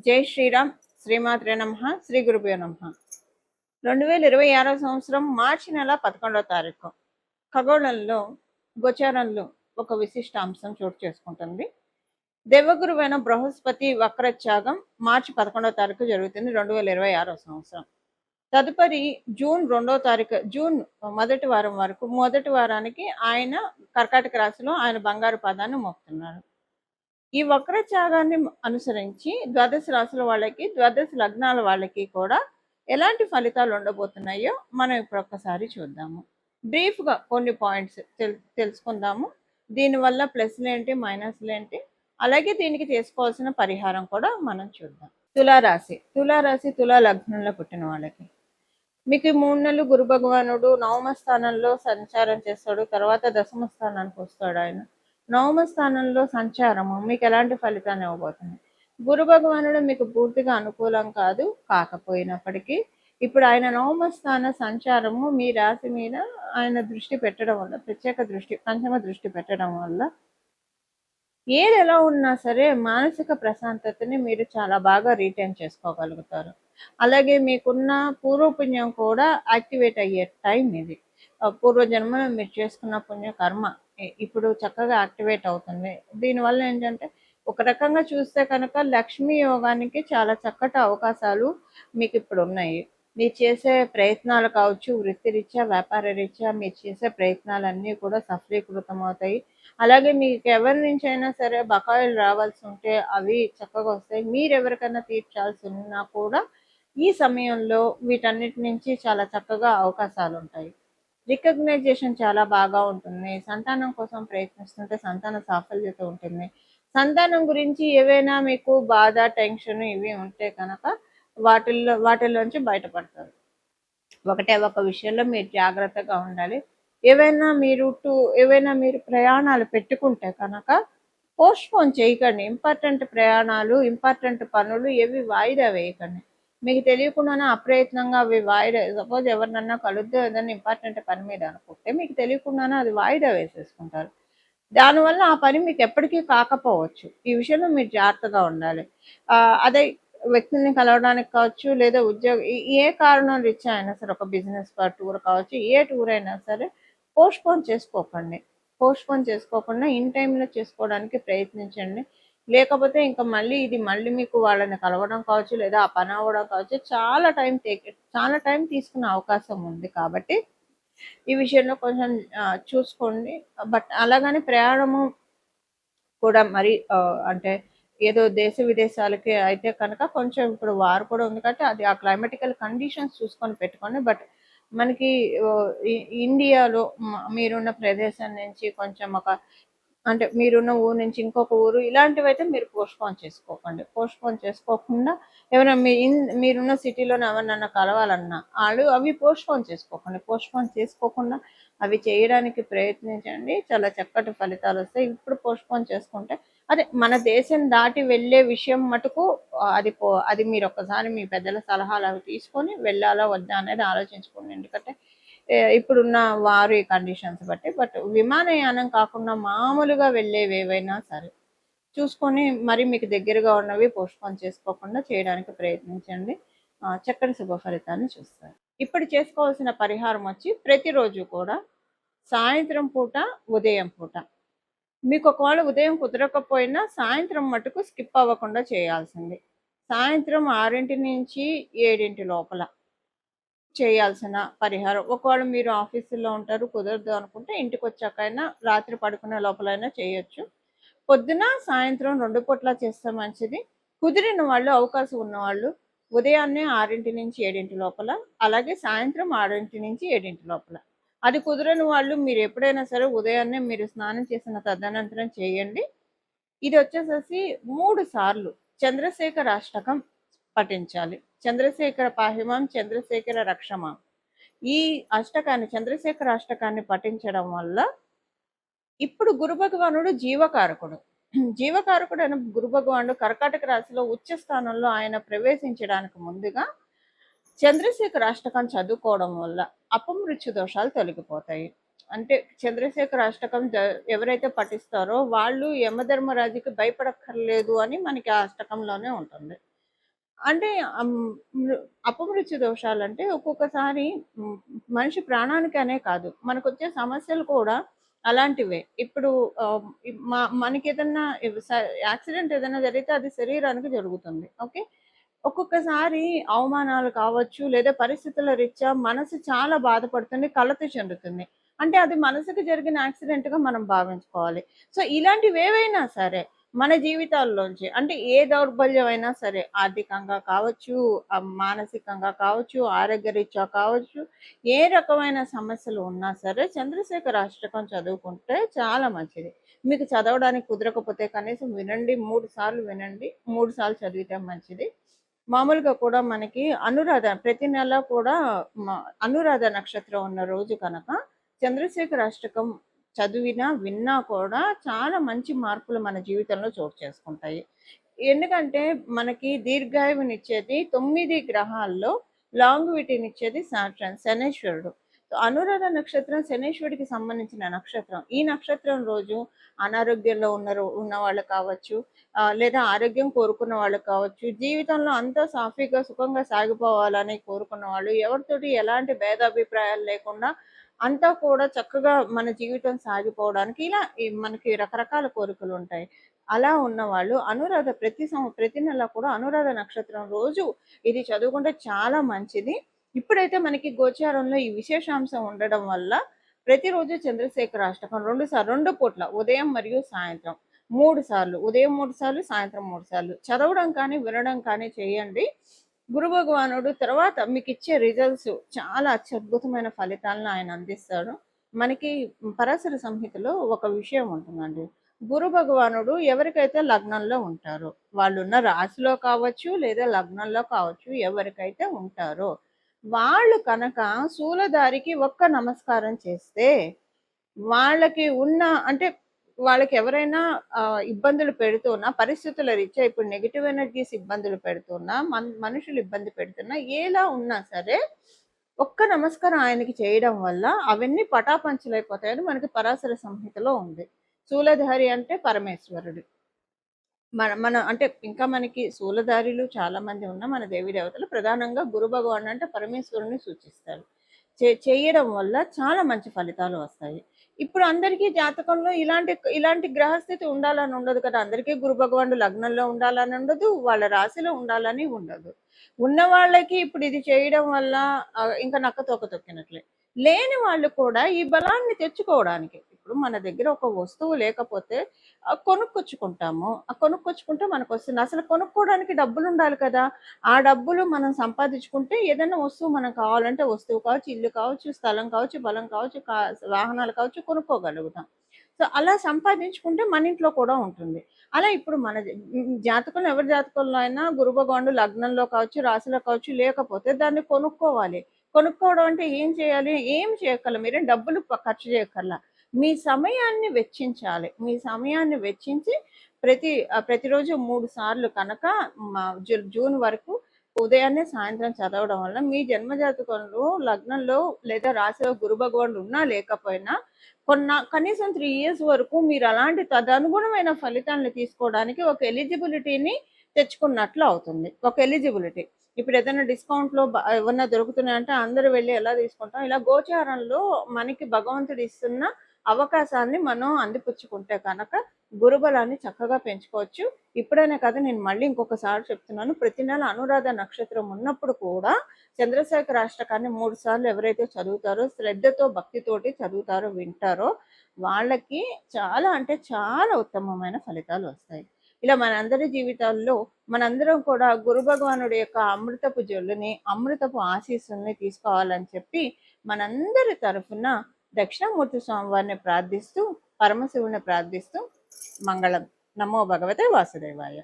జై శ్రీరామ్. శ్రీమాత్రే నమః. శ్రీ గురుభ్యో నమః. 2026 సంవత్సరం మార్చి నెల 11వ తారీఖు ఖగోళంలో గోచారంలో ఒక విశిష్ట అంశం చోటు చేసుకుంటుంది. దేవగురువైన బృహస్పతి వక్రత్యాగం మార్చి 11వ తారీఖు జరుగుతుంది 2026 సంవత్సరం. తదుపరి జూన్ 2వ తారీఖు, జూన్ మొదటి వారం వరకు, మొదటి వారానికి ఆయన కర్కాటక రాశిలో ఆయన బంగారు పాదాన్ని మోపుతున్నారు. ఈ వక్రత్యాగాన్ని అనుసరించి ద్వాదశ రాశుల వాళ్ళకి, ద్వాదశ లగ్నాల వాళ్ళకి కూడా ఎలాంటి ఫలితాలు ఉండబోతున్నాయో మనం ఇప్పుడు ఒక్కసారి చూద్దాము. బ్రీఫ్గా కొన్ని పాయింట్స్ తెలుసుకుందాము. దీనివల్ల ప్లస్లు ఏంటి, మైనస్లు ఏంటి, అలాగే దీనికి చేసుకోవాల్సిన పరిహారం కూడా మనం చూద్దాం. తులారాశి తులా లగ్నంలో పుట్టిన వాళ్ళకి మీకు 3 నెలలు గురు భగవానుడు నవమ స్థానంలో సంచారం చేస్తాడు. తర్వాత దశమ స్థానానికి వస్తాడు. ఆయన నవమ స్థానంలో సంచారము మీకు ఎలాంటి ఫలితాన్ని ఇవ్వబోతుంది? గురు భగవానుడు మీకు పూర్తిగా అనుకూలం కాదు, కాకపోయినప్పటికీ ఇప్పుడు ఆయన నవమ స్థాన సంచారము మీ రాశి మీద ఆయన దృష్టి పెట్టడం వల్ల, ప్రత్యేక దృష్టి, పంచమ దృష్టి పెట్టడం వల్ల ఏది ఎలా ఉన్నా సరే మానసిక ప్రశాంతతని మీరు చాలా బాగా రీటైన్ చేసుకోగలుగుతారు. అలాగే మీకున్న పూర్వపుణ్యం కూడా యాక్టివేట్ అయ్యే టైం ఇది. పూర్వజన్మలో మీరు చేసుకున్న పుణ్యకర్మ ఇప్పుడు చక్కగా యాక్టివేట్ అవుతుంది. దీనివల్ల ఏంటంటే ఒక రకంగా చూస్తే కనుక లక్ష్మీ యోగానికి చాలా చక్కటి అవకాశాలు మీకు ఇప్పుడు ఉన్నాయి. మీరు చేసే ప్రయత్నాలు కావచ్చు, వృత్తిరీత్యా, వ్యాపార రీత్యా మీరు చేసే ప్రయత్నాలన్నీ కూడా సఫలీకృతం అవుతాయి. అలాగే మీకు ఎవరి నుంచి అయినా సరే బకాయిలు రావాల్సి ఉంటే అవి చక్కగా వస్తాయి. మీరు ఎవరికైనా తీర్చాల్సి ఉన్నా కూడా ఈ సమయంలో వీటన్నిటి నుంచి చాలా చక్కగా అవకాశాలు ఉంటాయి. రికగ్నైజేషన్ చాలా బాగా ఉంటుంది. సంతానం కోసం ప్రయత్నిస్తుంటే సంతాన సాఫల్యత ఉంటుంది. సంతానం గురించి ఏవైనా మీకు బాధ, టెన్షన్ ఇవి ఉంటే కనుక వాటిల్లోంచి బయటపడతారు. ఒక విషయంలో మీరు జాగ్రత్తగా ఉండాలి. ఏవైనా మీరు ప్రయాణాలు పెట్టుకుంటే కనుక పోస్ట్పోన్ చేయకండి. ఇంపార్టెంట్ ప్రయాణాలు, ఇంపార్టెంట్ పనులు ఏవి వాయిదా వేయకండి. మీకు తెలియకుండానే అప్రయత్నంగా అవి వాయిదా, సపోజ్ ఎవరినన్నా కలుద్దాం ఏదైనా ఇంపార్టెంట్ పని మీద అనుకుంటే మీకు తెలియకుండానే అది వాయిదా వేసేసుకుంటారు. దానివల్ల ఆ పని మీకు ఎప్పటికీ కాకపోవచ్చు. ఈ విషయంలో మీరు జాగ్రత్తగా ఉండాలి. అదే వ్యక్తుల్ని కలవడానికి కావచ్చు, లేదా ఏ కారణం రీత్యా అయినా సరే, ఒక బిజినెస్ టూర్ కావచ్చు, ఏ టూర్ అయినా సరే పోస్ట్పోన్ చేసుకోకుండా ఇన్ టైంలో చేసుకోవడానికి ప్రయత్నించండి. లేకపోతే ఇంకా మళ్ళీ మీకు వాళ్ళని కలవడం కావచ్చు, లేదా ఆ పని అవ్వడం కావచ్చు, చాలా టైం తీసుకునే అవకాశం ఉంది. కాబట్టి ఈ విషయంలో కొంచెం చూసుకోండి. బట్ అలాగని ప్రయాణము కూడా మరి అంటే ఏదో దేశ విదేశాలకి అయితే కనుక కొంచెం ఇప్పుడు వారు కూడా ఉంది కాబట్టి అది ఆ క్లైమాటికల్ కండిషన్స్ చూసుకొని పెట్టుకోండి. బట్ మనకి ఇండియాలో మీరున్న ప్రదేశం నుంచి కొంచెం అంటే మీరున్న ఊరు నుంచి ఇంకొక ఊరు ఇలాంటివి అయితే మీరు పోస్ట్పోన్ చేసుకోకుండా ఎవరైనా మీరున్న సిటీలోనే ఎవరినన్నా కలవాలన్నా అవి పోస్ట్పోన్ చేసుకోకుండా అవి చేయడానికి ప్రయత్నించండి. చాలా చక్కటి ఫలితాలు వస్తాయి. ఇప్పుడు పోస్ట్పోన్ చేసుకుంటే అదే మన దేశం దాటి వెళ్ళే విషయం మటుకు అది మీరు ఒక్కసారి మీ పెద్దల సలహాలు అవి తీసుకొని వెళ్ళాలా వద్దా అనేది ఆలోచించుకోండి. ఎందుకంటే ఇప్పుడున్న వారి కండిషన్స్ బట్టి. బట్ విమానయానం కాకుండా మామూలుగా వెళ్ళేవి ఏవైనా సరే చూసుకొని మరి మీకు దగ్గరగా ఉన్నవి పోస్ట్పోన్ చేసుకోకుండా చేయడానికి ప్రయత్నించండి. చక్కటి శుభ ఫలితాన్ని చూస్తారు. ఇప్పుడు చేసుకోవాల్సిన పరిహారం వచ్చి ప్రతిరోజు కూడా సాయంత్రం పూట, ఉదయం పూట, మీకు ఒకవేళ ఉదయం కుదరకపోయినా సాయంత్రం మటుకు స్కిప్ అవ్వకుండా చేయాల్సింది. సాయంత్రం 6 నుంచి 7 లోపల చేయాల్సిన పరిహారం. ఒకవేళ మీరు ఆఫీసులో ఉంటారు, కుదరదు అనుకుంటే ఇంటికి వచ్చాకైనా రాత్రి పడుకునే లోపలైనా చేయొచ్చు. పొద్దున, సాయంత్రం 2 పూట్ల చేస్తే మంచిది. కుదిరిన వాళ్ళు, అవకాశం ఉన్నవాళ్ళు ఉదయాన్నే 6 నుంచి 7 లోపల, అలాగే సాయంత్రం 6 నుంచి 7 లోపల. అది కుదరని వాళ్ళు మీరు ఎప్పుడైనా సరే ఉదయాన్నే మీరు స్నానం చేసిన తదనంతరం చేయండి. ఇది వచ్చేసేసి 3 సార్లు చంద్రశేఖర అష్టకం పఠించాలి. చంద్రశేఖర పాహిమాం, చంద్రశేఖర రక్షమాం. ఈ చంద్రశేఖర అష్టకాన్ని పఠించడం వల్ల ఇప్పుడు గురు భగవానుడు జీవకారకుడు అయిన గురు భగవానుడు కర్కాటక రాశిలో ఉచ్చ స్థానంలో ఆయన ప్రవేశించడానికి ముందుగా చంద్రశేఖర అష్టకం చదువుకోవడం వల్ల అపమృత్యు దోషాలు తొలగిపోతాయి. అంటే చంద్రశేఖర అష్టకం ఎవరైతే పఠిస్తారో వాళ్ళు యమధర్మరాజుకి భయపడక్కర్లేదు అని మనకి ఆ అష్టకంలోనే ఉంటుంది. అంటే అమ్, అపమృత్యు దోషాలంటే ఒక్కొక్కసారి మ్, మనిషి ప్రాణానికనే కాదు, మనకొచ్చే సమస్యలు కూడా అలాంటివే. ఇప్పుడు ఆ, మనకి ఏదన్నా యాక్సిడెంట్ ఏదైనా జరిగితే అది శరీరానికి జరుగుతుంది. ఓకే, ఒక్కొక్కసారి అవమానాలు కావచ్చు, లేదా పరిస్థితుల రీత్యా మనసు చాలా బాధపడుతుంది, కలత చెందుతుంది. అంటే అది మనసుకు జరిగిన యాక్సిడెంట్గా మనం భావించుకోవాలి. సో ఇలాంటివి ఏవైనా సరే మన జీవితాల్లోంచి, అంటే ఏ దౌర్బల్యం అయినా సరే, ఆర్థికంగా కావచ్చు, మానసికంగా కావచ్చు, ఆరోగ్యరీత్యా కావచ్చు, ఏ రకమైన సమస్యలు ఉన్నా సరే చంద్రశేఖర అష్టకం చదువుకుంటే చాలా మంచిది. మీకు చదవడానికి కుదరకపోతే కనీసం వినండి, 3 సార్లు వినండి, 3 సార్లు చదివితే మంచిది. మామూలుగా కూడా మనకి అనురాధ ప్రతి నెల కూడా అనురాధ నక్షత్రం ఉన్న రోజు కనుక చంద్రశేఖర అష్టకం చదివినా విన్నా కూడా చాలా మంచి మార్పులు మన జీవితంలో చోటు చేసుకుంటాయి. ఎందుకంటే మనకి దీర్ఘాయువునిచ్చేది 9 గ్రహాల్లో లాంగ్విటీనిచ్చేది సాటర్న్, శనేశ్వరుడు. అనురాధ నక్షత్రం శనేశ్వరుడికి సంబంధించిన నక్షత్రం. ఈ నక్షత్రం రోజు అనారోగ్యంలో ఉన్న వాళ్ళు కావచ్చు, లేదా ఆరోగ్యం కోరుకున్న వాళ్ళు కావచ్చు, జీవితంలో అంతా సాఫీగా సుఖంగా సాగిపోవాలని కోరుకున్న వాళ్ళు, ఎవరితోటి ఎలాంటి భేదాభిప్రాయాలు లేకుండా అంతా కూడా చక్కగా మన జీవితం సాగిపోవడానికి ఇలా మనకి రకరకాల కోరికలు ఉంటాయి. అలా ఉన్నవాళ్ళు అనురాధ ప్రతి నెల కూడా అనురాధ నక్షత్రం రోజు ఇది చదువుకుంటే చాలా మంచిది. ఇప్పుడైతే మనకి గోచారంలో ఈ విశేషాంశం ఉండడం వల్ల ప్రతిరోజు చంద్రశేఖర అష్టకం 2 పూట్ల, ఉదయం మరియు సాయంత్రం 3 సార్లు, ఉదయం 3 సార్లు, సాయంత్రం 3 సార్లు చదవడం కానీ వినడం కానీ చేయండి. గురు భగవానుడు తర్వాత మీకు ఇచ్చే రిజల్ట్స్ చాలా అత్యద్భుతమైన ఫలితాలను ఆయన అందిస్తాడు. మనకి పరాశర సంహితలో ఒక విషయం ఉంటుందండి. గురు భగవానుడు ఎవరికైతే లగ్నంలో ఉంటారో, వాళ్ళు ఉన్న రాశిలో కావచ్చు లేదా లగ్నంలో కావచ్చు, ఎవరికైతే ఉంటారో వాళ్ళు కనుక శూలధారికి ఒక్క నమస్కారం చేస్తే వాళ్ళకి ఉన్న, అంటే వాళ్ళకి ఎవరైనా ఇబ్బందులు పెడుతున్నా, పరిస్థితుల రీత్యా ఇప్పుడు నెగిటివ్ ఎనర్జీస్ ఇబ్బందులు పెడుతున్నా, మనుషులు ఇబ్బంది పెడుతున్నా, ఎలా ఉన్నా సరే ఒక్క నమస్కారం ఆయనకి చేయడం వల్ల అవన్నీ పటాపంచలైపోతాయని మనకి పరాశర సంహితలో ఉంది. శూలధారి అంటే పరమేశ్వరుడు. మన మన అంటే ఇంకా మనకి శూలధారులు చాలా మంది ఉన్న మన దేవీ దేవతలు ప్రధానంగా గురు భగవాన్ అంటే పరమేశ్వరుని సూచిస్తారు. చేయడం వల్ల చాలా మంచి ఫలితాలు వస్తాయి. ఇప్పుడు అందరికీ జాతకంలో ఇలాంటి ఇలాంటి గ్రహస్థితి ఉండాలని ఉండదు కదా. అందరికీ గురు భగవానుడు లగ్నంలో ఉండాలని ఉండదు, వాళ్ళ రాశిలో ఉండాలని ఉండదు. ఉన్న వాళ్ళకి ఇప్పుడు ఇది చేయడం వల్ల ఇంకా నక్క తోక తొక్కినట్లే. లేని వాళ్ళు కూడా ఈ బలాన్ని తెచ్చుకోవడానికి, ఇప్పుడు మన దగ్గర ఒక వస్తువు లేకపోతే కొనుక్కొచ్చుకుంటాము. కొనుక్కొచ్చుకుంటే మనకు వస్తుంది. అసలు కొనుక్కోవడానికి డబ్బులు ఉండాలి కదా. ఆ డబ్బులు మనం సంపాదించుకుంటే ఏదైనా వస్తువు మనం కావాలంటే, వస్తువు కావచ్చు, ఇల్లు కావచ్చు, స్థలం కావచ్చు, బలం కావచ్చు, వాహనాలు కావచ్చు, కొనుక్కోగలుగుతాం. సో అలా సంపాదించుకుంటే మన ఇంట్లో కూడా ఉంటుంది. అలా ఇప్పుడు మన జాతకంలో, ఎవరి జాతకంలో అయినా గురు భగవానుడు లగ్నంలో కావచ్చు, రాశిలో కావచ్చు లేకపోతే దాన్ని కొనుక్కోవాలి. కొనుక్కోవడం అంటే ఏం చేయాలి? ఏం చేయక్కర్లా, మీరేం డబ్బులు ఖర్చు చేయక్కర్లా. మీ సమయాన్ని వెచ్చించాలి. మీ సమయాన్ని వెచ్చించి ప్రతిరోజు 3 సార్లు కనుక జూన్ వరకు ఉదయాన్నే సాయంత్రం చదవడం వల్ల మీ జన్మజాతకంలో లగ్నంలో లేదా రాశిలో గురు భగవానుడు ఉన్నా లేకపోయినా కనీసం 3 years వరకు మీరు అలాంటి తదనుగుణమైన ఫలితాలను తీసుకోవడానికి ఒక ఎలిజిబిలిటీని తెచ్చుకున్నట్లు అవుతుంది. ఒక ఎలిజిబిలిటీ. ఇప్పుడు ఏదైనా డిస్కౌంట్లో ఏమన్నా దొరుకుతున్నాయంటే అందరూ వెళ్ళి ఎలా తీసుకుంటాం, ఇలా గోచారంలో మనకి భగవంతుడు ఇస్తున్న అవకాశాన్ని మనం అందిపుచ్చుకుంటే కనుక గురుబలాన్ని చక్కగా పెంచుకోవచ్చు. ఇప్పుడైనా కదా, నేను మళ్ళీ ఇంకొకసారి చెప్తున్నాను, ప్రతి నెల అనురాధ నక్షత్రం ఉన్నప్పుడు కూడా చంద్రశేఖర అష్టకాన్ని 3 సార్లు ఎవరైతే చదువుతారో, శ్రద్ధతో భక్తితోటి చదువుతారో, వింటారో వాళ్ళకి చాలా అంటే చాలా ఉత్తమమైన ఫలితాలు వస్తాయి. ఇలా మనందరి జీవితాల్లో మనందరం కూడా గురు భగవానుడి యొక్క అమృతపు జల్లుని, అమృతపు ఆశీస్సుల్ని తీసుకోవాలని చెప్పి మనందరి తరఫున దక్షిణామూర్తి స్వామివారిని ప్రార్థిస్తూ, పరమశివుని ప్రార్థిస్తూ మంగళం. నమో భగవతే వాసుదేవాయ.